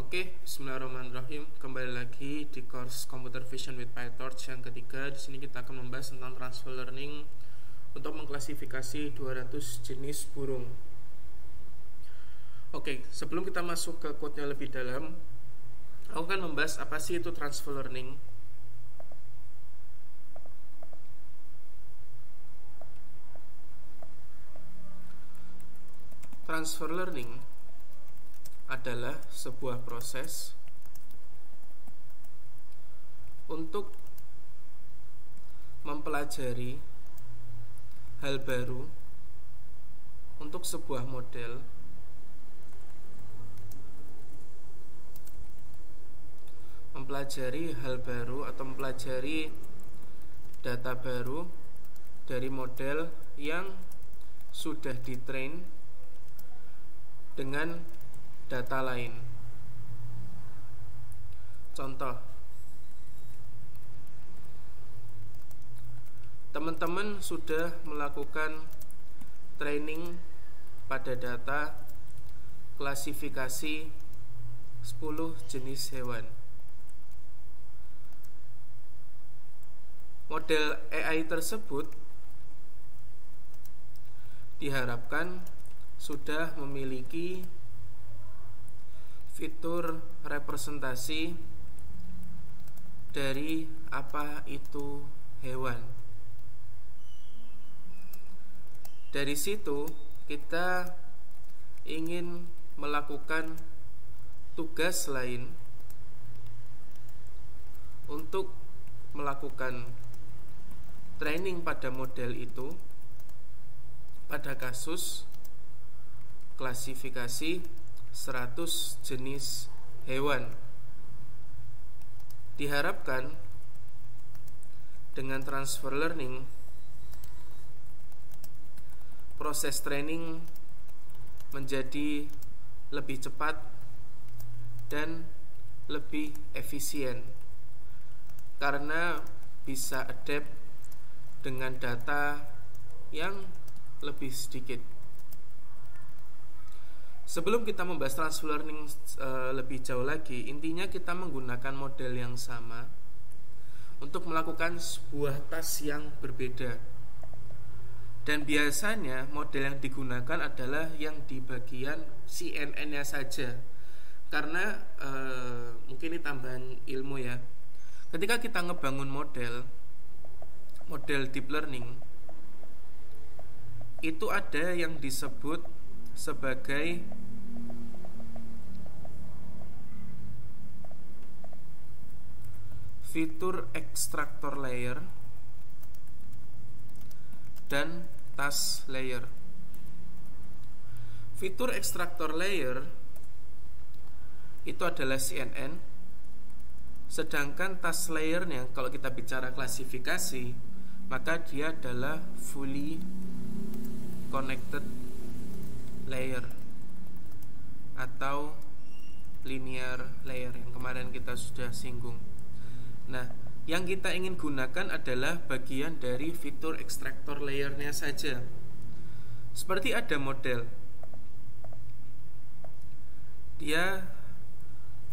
Oke, bismillahirrahmanirrahim. Kembali lagi di course Computer Vision with PyTorch yang ketiga. Di sini kita akan membahas tentang transfer learning untuk mengklasifikasi 200 jenis burung. Oke, sebelum kita masuk ke code-nya lebih dalam, aku akan membahas apa sih itu transfer learning. Transfer learning adalah sebuah proses untuk mempelajari hal baru untuk sebuah model mempelajari hal baru atau mempelajari data baru dari model yang sudah ditrain dengan data lain. Contoh, teman-teman sudah melakukan training pada data klasifikasi 10 jenis hewan. Model AI tersebut diharapkan sudah memiliki fitur representasi dari apa itu hewan. Dari situ kita ingin melakukan tugas lain untuk melakukan training pada model itu pada kasus klasifikasi 100 jenis hewan. Diharapkan dengan transfer learning proses training menjadi lebih cepat dan lebih efisien karena bisa adapt dengan data yang lebih sedikit. Sebelum kita membahas transfer learning lebih jauh lagi, intinya kita menggunakan model yang sama untuk melakukan sebuah task yang berbeda. Dan biasanya model yang digunakan adalah yang di bagian CNN-nya saja. Karena mungkin ini tambahan ilmu ya. Ketika kita ngebangun model deep learning, itu ada yang disebut sebagai fitur extractor layer dan task layer. Fitur extractor layer itu adalah CNN, sedangkan task layernya kalau kita bicara klasifikasi, maka dia adalah fully connected layer atau linear layer yang kemarin kita sudah singgung. Nah, yang kita ingin gunakan adalah bagian dari fitur extractor layernya saja. Seperti ada model, dia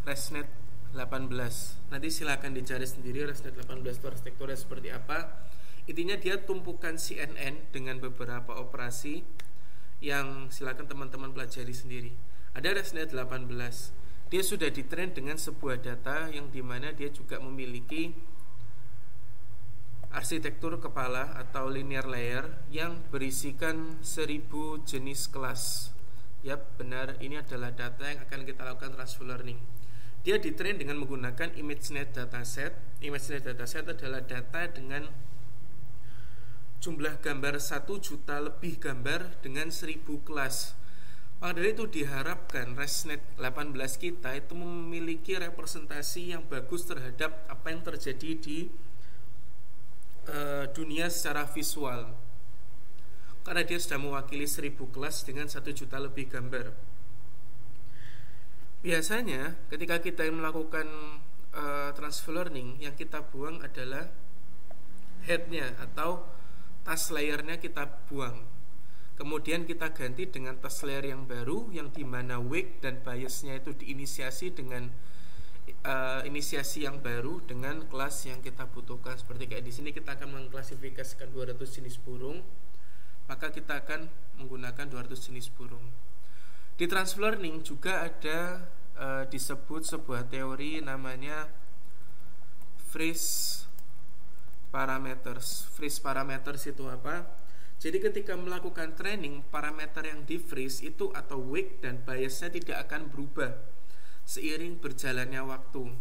ResNet 18. Nanti silakan dicari sendiri ResNet 18 itu arsitekturnya seperti apa. Intinya dia tumpukan CNN dengan beberapa operasi yang silakan teman-teman pelajari sendiri. Ada ResNet 18. Dia sudah ditrain dengan sebuah data yang dimana dia juga memiliki arsitektur kepala atau linear layer yang berisikan 1000 jenis kelas. Yap, benar, ini adalah data yang akan kita lakukan transfer learning. Dia ditrain dengan menggunakan ImageNet dataset. ImageNet dataset adalah data dengan jumlah gambar 1 juta lebih gambar dengan 1000 kelas. Maka dari itu diharapkan ResNet 18 kita itu memiliki representasi yang bagus terhadap apa yang terjadi di dunia secara visual. Karena dia sudah mewakili 1000 kelas dengan 1 juta lebih gambar. Biasanya ketika kita melakukan transfer learning, yang kita buang adalah headnya atau task layernya kita buang. Kemudian kita ganti dengan task layer yang baru, yang dimana wake dan biasnya itu diinisiasi dengan inisiasi yang baru dengan kelas yang kita butuhkan. Seperti kayak di sini kita akan mengklasifikasikan 200 jenis burung, maka kita akan menggunakan 200 jenis burung. Di transfer learning juga ada disebut sebuah teori namanya freeze parameters. Freeze parameters itu apa? Jadi ketika melakukan training, parameter yang di freeze itu atau wake dan biasnya tidak akan berubah seiring berjalannya waktu.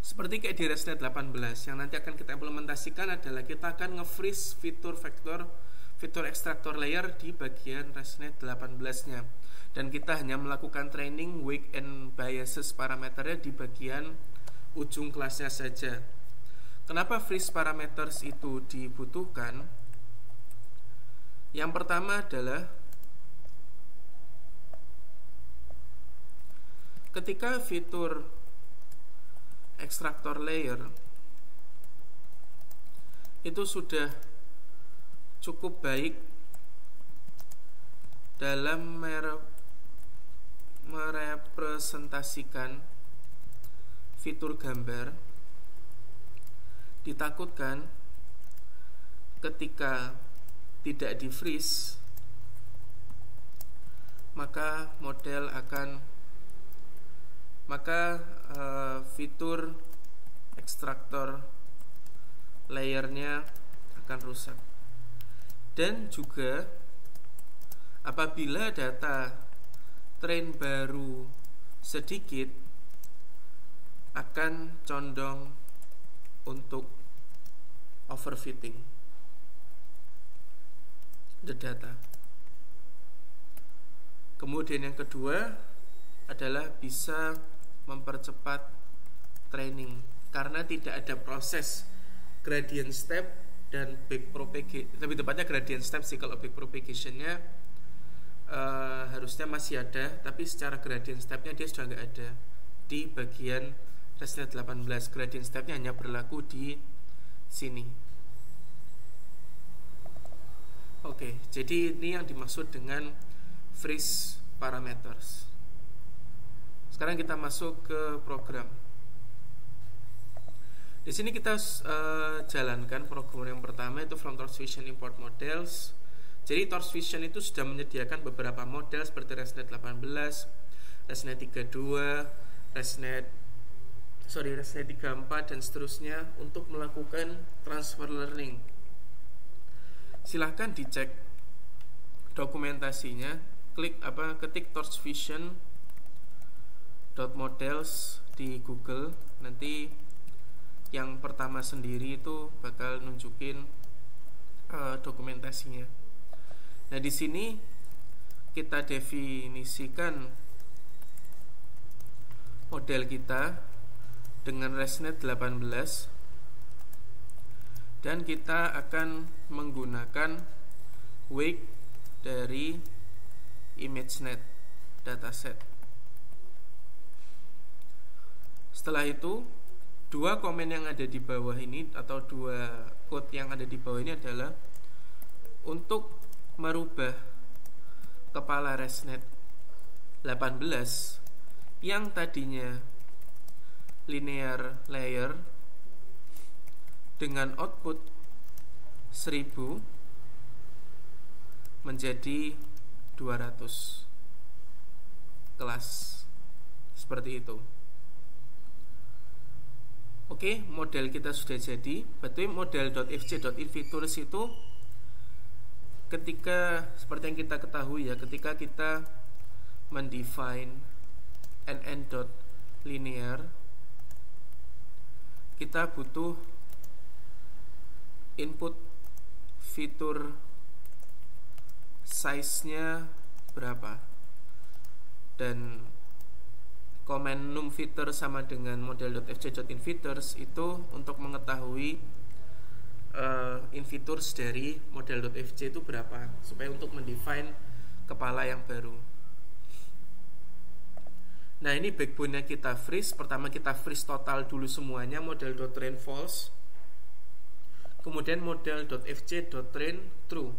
Seperti kayak di ResNet 18, yang nanti akan kita implementasikan adalah kita akan nge-freeze fitur extractor layer di bagian ResNet 18-nya. Dan kita hanya melakukan training wake and biases parameternya di bagian ujung kelasnya saja. Kenapa freeze parameters itu dibutuhkan? Yang pertama adalah ketika fitur extractor layer itu sudah cukup baik dalam merepresentasikan fitur gambar, ditakutkan ketika tidak di freeze maka fitur extractor layernya akan rusak. Dan juga apabila data train baru sedikit akan condong untuk overfitting the data. Kemudian yang kedua adalah bisa mempercepat training karena tidak ada proses gradient step dan back propagation. Lebih tepatnya gradient step sih, kalau back propagationnya harusnya masih ada, tapi secara gradient stepnya dia sudah nggak ada di bagian ResNet 18. Gradient stepnya hanya berlaku di sini. Oke, jadi ini yang dimaksud dengan freeze parameters. Sekarang kita masuk ke program. Di sini kita jalankan program yang pertama, itu from Torchvision import models. Jadi Torchvision itu sudah menyediakan beberapa model seperti ResNet 18, ResNet 32, ResNet 34 dan seterusnya untuk melakukan transfer learning. Silahkan dicek dokumentasinya, ketik torchvision.models di Google. Nanti yang pertama sendiri itu bakal nunjukin dokumentasinya. Nah, di sini kita definisikan model kita dengan ResNet 18 dan kita akan menggunakan wake dari ImageNet dataset. Setelah itu, dua komen yang ada di bawah ini atau dua code yang ada di bawah ini adalah untuk merubah kepala ResNet 18 yang tadinya linear layer dengan output 1000 menjadi 200 kelas, seperti itu. Oke, model kita sudah jadi. Berarti model.fc.infitools itu ketika, seperti yang kita ketahui ya, ketika kita mendefine nn.linear, kita butuh input fitur size-nya berapa, dan komen numFeature sama dengan model.fc.infitools itu untuk mengetahui infitools dari model.fc itu berapa, supaya untuk mendefine kepala yang baru. Nah, ini backbone-nya kita freeze. Pertama kita freeze total dulu semuanya, model.train false, kemudian model.fc.train true.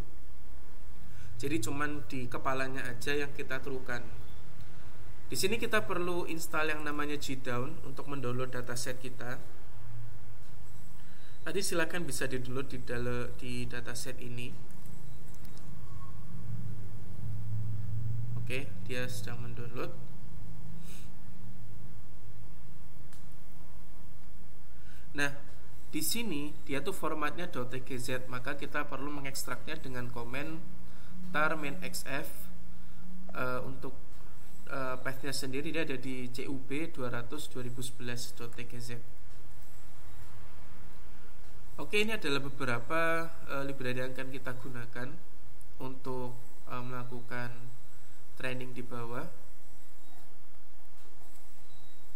Jadi cuman di kepalanya aja yang kita truekan. Di sini kita perlu install yang namanya JDown untuk mendownload dataset kita. Nanti silakan bisa di-download di dataset ini. Oke, dia sedang mendownload. Nah, di sini dia tuh formatnya .tgz, maka kita perlu mengekstraknya dengan komen tar main xf. Untuk path-nya sendiri dia ada di cub 200.2011.tgz. Oke, ini adalah beberapa library yang akan kita gunakan untuk melakukan training di bawah.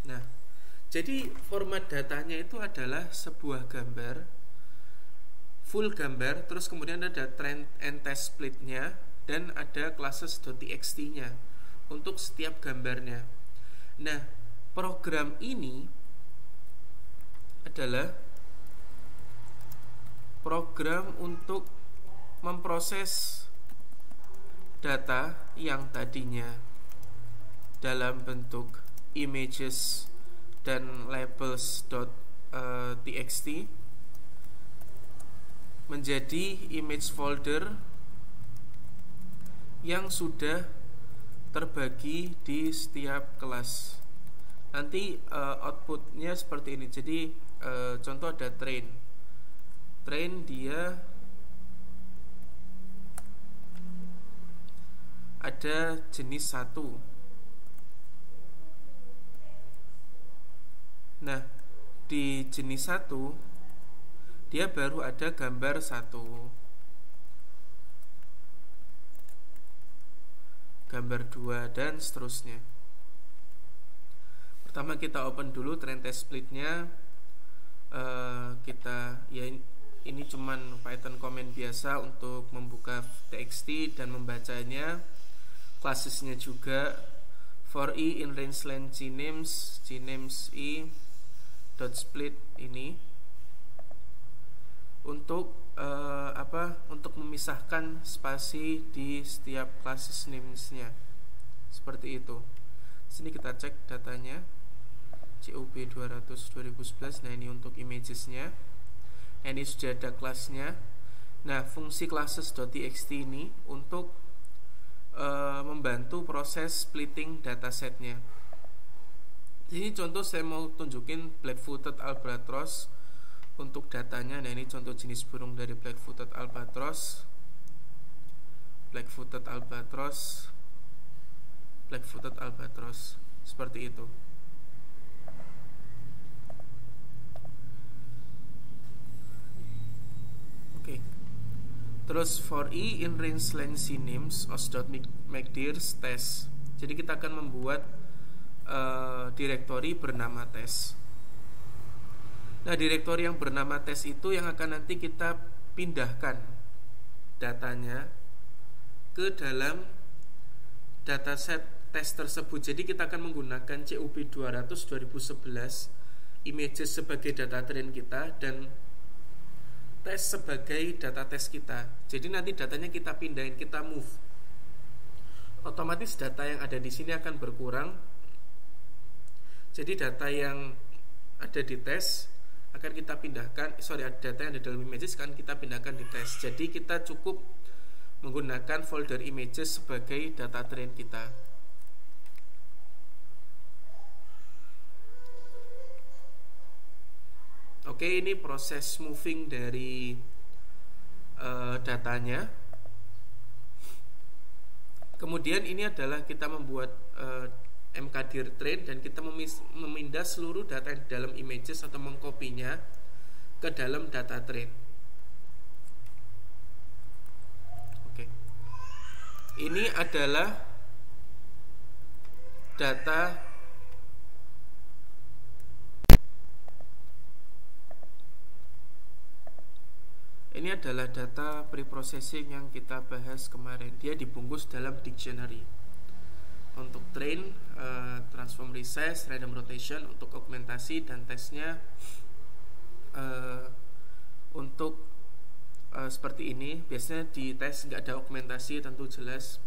Nah, jadi format datanya itu adalah sebuah gambar, full gambar, terus kemudian ada trend and test split-nya, dan ada classes.txt-nya untuk setiap gambarnya. Nah, program ini adalah program untuk memproses data yang tadinya dalam bentuk images dan labels.txt menjadi image folder yang sudah terbagi di setiap kelas. Nanti outputnya seperti ini. Jadi contoh ada train dia ada jenis 1. Nah, di jenis 1 dia baru ada gambar 1, gambar 2, dan seterusnya. Pertama kita open dulu trend test split-nya. Kita ini cuman Python comment biasa untuk membuka txt dan membacanya. Classesnya juga for i in rangeline gnames i dot split ini untuk untuk memisahkan spasi di setiap classes names-nya seperti itu. Sini kita cek datanya cub 200.2011. Nah, ini untuk imagesnya. Ini sudah ada kelasnya. Nah, fungsi classes.txt ini untuk membantu proses splitting datasetnya. Ini contoh saya mau tunjukin black-footed albatross untuk datanya. Nah, ini contoh jenis burung dari black-footed albatross. Black-footed albatross seperti itu. Oke. Terus for i in rangeline names os.macdirs test. Jadi kita akan membuat direktori bernama tes. Nah, direktori yang bernama tes itu yang akan nanti kita pindahkan datanya ke dalam dataset tes tersebut. Jadi kita akan menggunakan cub 200.2011 images sebagai data train kita dan tes sebagai data tes kita. Jadi nanti datanya kita pindahin, kita move. Otomatis data yang ada di sini akan berkurang. Jadi data yang ada di tes akan kita pindahkan, data yang ada dalam images akan kita pindahkan di tes. Jadi kita cukup menggunakan folder images sebagai data train kita. Oke, ini proses moving dari datanya. Kemudian ini adalah kita membuat mkdir train dan kita memindah seluruh data di dalam images atau mengkopinya ke dalam data train. Oke. Ini adalah data preprocessing yang kita bahas kemarin. Dia dibungkus dalam dictionary. Untuk train, transform resize, random rotation untuk augmentasi, dan tesnya untuk seperti ini. Biasanya di tes nggak ada augmentasi, tentu jelas.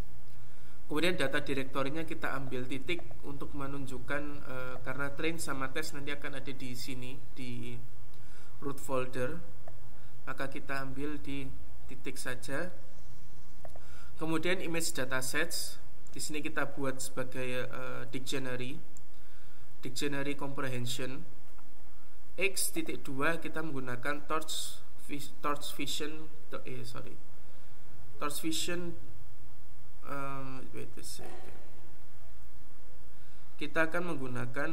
Kemudian data direktorinya kita ambil titik untuk menunjukkan karena train sama tes nanti akan ada di sini di root folder, maka kita ambil di titik saja. Kemudian image datasets di sini kita buat sebagai dictionary comprehension. X.2 kita menggunakan torch vision wait a second. Kita akan menggunakan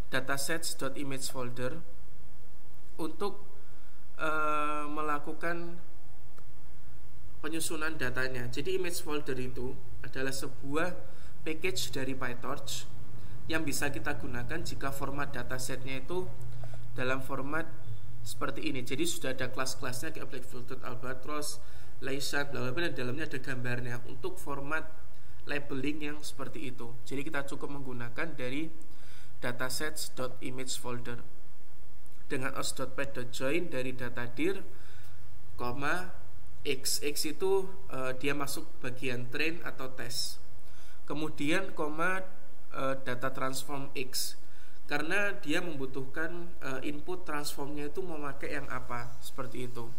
datasets.image folder untuk melakukan penyusunan datanya. Jadi image folder itu adalah sebuah package dari PyTorch yang bisa kita gunakan jika format datasetnya itu dalam format seperti ini. Jadi sudah ada kelas-kelasnya kayak Blackfoot, Albatros, Layshard, bla bla bla, dan dalamnya ada gambarnya untuk format labeling yang seperti itu. Jadi kita cukup menggunakan dari datasets.image folder dengan os.py.join dari data dir, x itu dia masuk bagian train atau tes. Kemudian data transform x karena dia membutuhkan input transformnya itu memakai yang apa, seperti itu.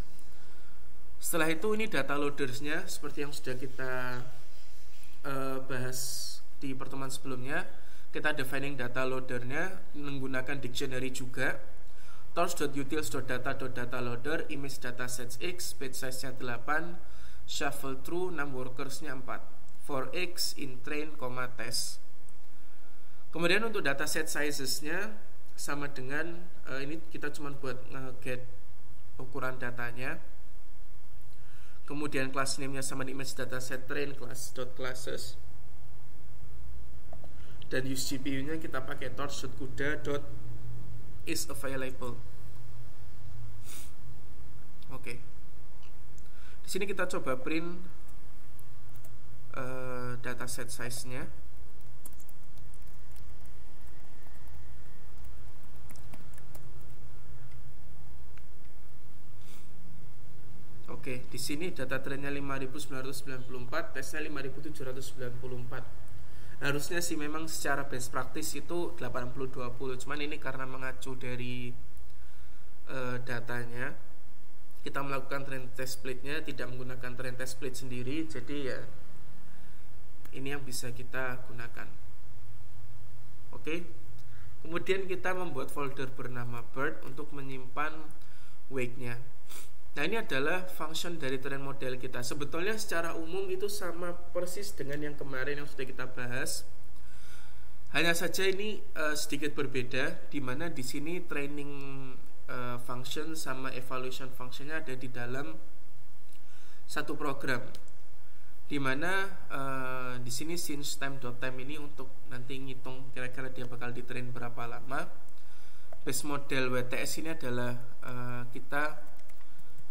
Setelah itu ini data loadersnya seperti yang sudah kita bahas di pertemuan sebelumnya. Kita defining data loadernya menggunakan dictionary juga. torch.utils.data.dataloader, image datasets x, page size-nya 8, shuffle through, 6 workers-nya 4, for x in train, test. Kemudian untuk dataset sizes-nya sama dengan ini kita cuma buat get ukuran datanya. Kemudian class name-nya sama di image dataset train class.classes. Dan use GPU-nya kita pakai torch.kuda.isAvailable. Oke. Di sini kita coba print dataset size-nya. Oke, di sini data trainnya 5994, tesnya 5794. Harusnya sih memang secara best practice itu 80-20, cuman ini karena mengacu dari datanya, kita melakukan train test split-nya tidak menggunakan train test split sendiri, jadi ya ini yang bisa kita gunakan. Oke. Kemudian kita membuat folder bernama bird untuk menyimpan wake-nya. Nah, ini adalah function dari train model kita. Sebetulnya secara umum itu sama persis dengan yang kemarin yang sudah kita bahas. Hanya saja ini sedikit berbeda, di mana di sini training function sama evaluation functionnya ada di dalam satu program. Di mana di sini since time.time ini untuk nanti ngitung kira-kira dia bakal di train berapa lama. Base model WTS ini adalah kita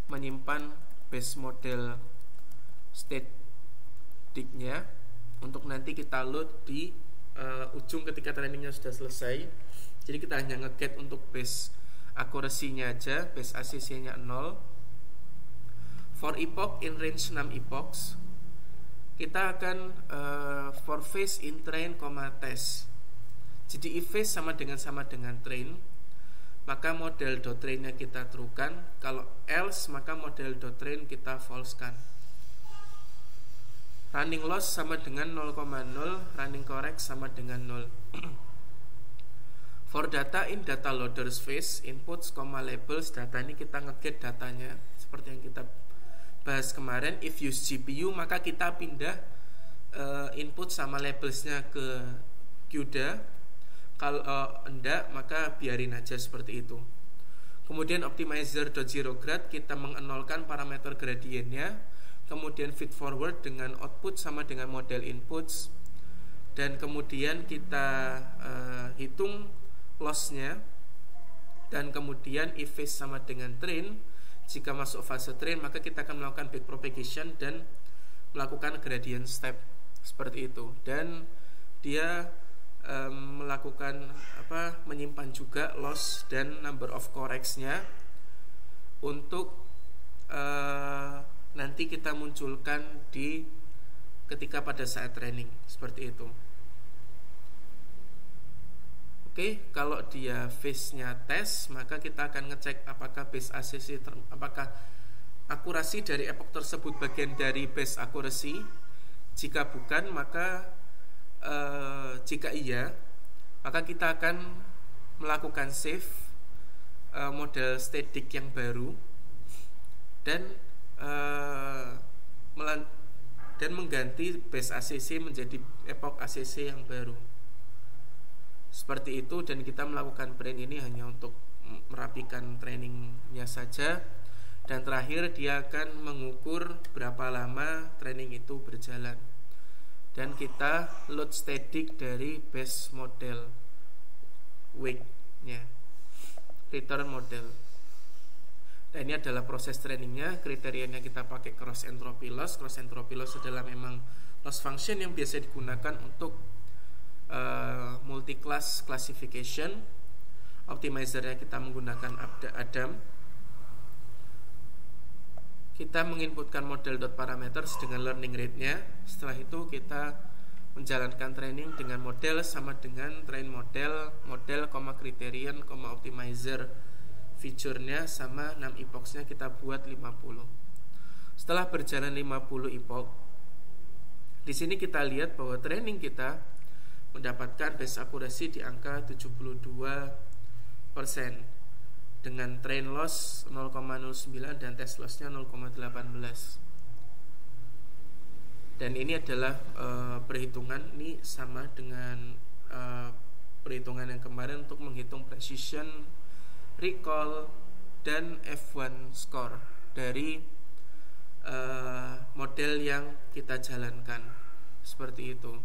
menyimpan base model static-nya untuk nanti kita load di ujung ketika trainingnya sudah selesai. Jadi kita hanya nge-get untuk base accuracy-nya aja, base ACC-nya 0. For epoch in range 6 epochs, kita akan for phase in train, test. Jadi if phase sama dengan train, maka model .train-nya kita true-kan. Kalau else, maka model .train kita false-kan. Running loss sama dengan 0,0, running correct sama dengan 0. For data in data loaders phase, inputs, labels, data ini kita nge-get datanya seperti yang kita bahas kemarin. If use GPU, maka kita pindah input sama labelsnya ke CUDA. Kalau enggak, maka biarin aja seperti itu. Kemudian optimizer.zeroGrad, kita mengenolkan parameter gradiennya. Kemudian feed forward dengan output sama dengan model inputs. Dan kemudian kita hitung lossnya. Dan kemudian if phase sama dengan train, jika masuk fase train, maka kita akan melakukan backpropagation dan melakukan gradient step seperti itu. Dan dia melakukan menyimpan juga loss dan number of corrects-nya untuk nanti kita munculkan ketika pada saat training, seperti itu. Oke, kalau dia phase-nya tes, maka kita akan ngecek apakah base ACC apakah akurasi dari epoch tersebut bagian dari base accuracy. Jika bukan, maka jika iya, maka kita akan melakukan save model static yang baru dan mengganti base ACC menjadi epoch ACC yang baru. Seperti itu, dan kita melakukan print ini hanya untuk merapikan trainingnya saja. Dan terakhir dia akan mengukur berapa lama training itu berjalan. Dan kita load static dari base model wake-nya, return model. Dan ini adalah proses trainingnya. Kriterianya kita pakai cross entropy loss. Cross entropy loss adalah memang loss function yang biasa digunakan untuk multi-class classification. Optimizernya kita menggunakan Adam. Kita menginputkan model.parameters dengan learning rate-nya. Setelah itu kita menjalankan training dengan model sama dengan train model, criterion, optimizer. Feature-nya sama 6 epochs-nya kita buat 50. Setelah berjalan 50 epoch, di sini kita lihat bahwa training kita mendapatkan base accuracy di angka 72% dengan train loss 0,09 dan test loss-nya 0,18. Dan ini adalah perhitungan, ini sama dengan perhitungan yang kemarin untuk menghitung precision, recall, dan F1 score dari model yang kita jalankan. Seperti itu.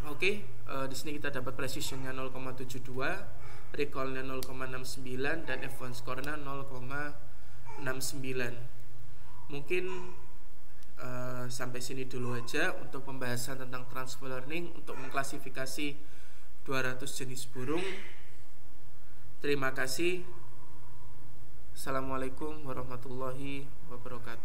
Oke, di sini kita dapat precisionnya 0,72, recallnya 0,69, dan F1 score-nya 0,69. Mungkin sampai sini dulu aja untuk pembahasan tentang transfer learning untuk mengklasifikasi 200 jenis burung. Terima kasih. Assalamualaikum warahmatullahi wabarakatuh.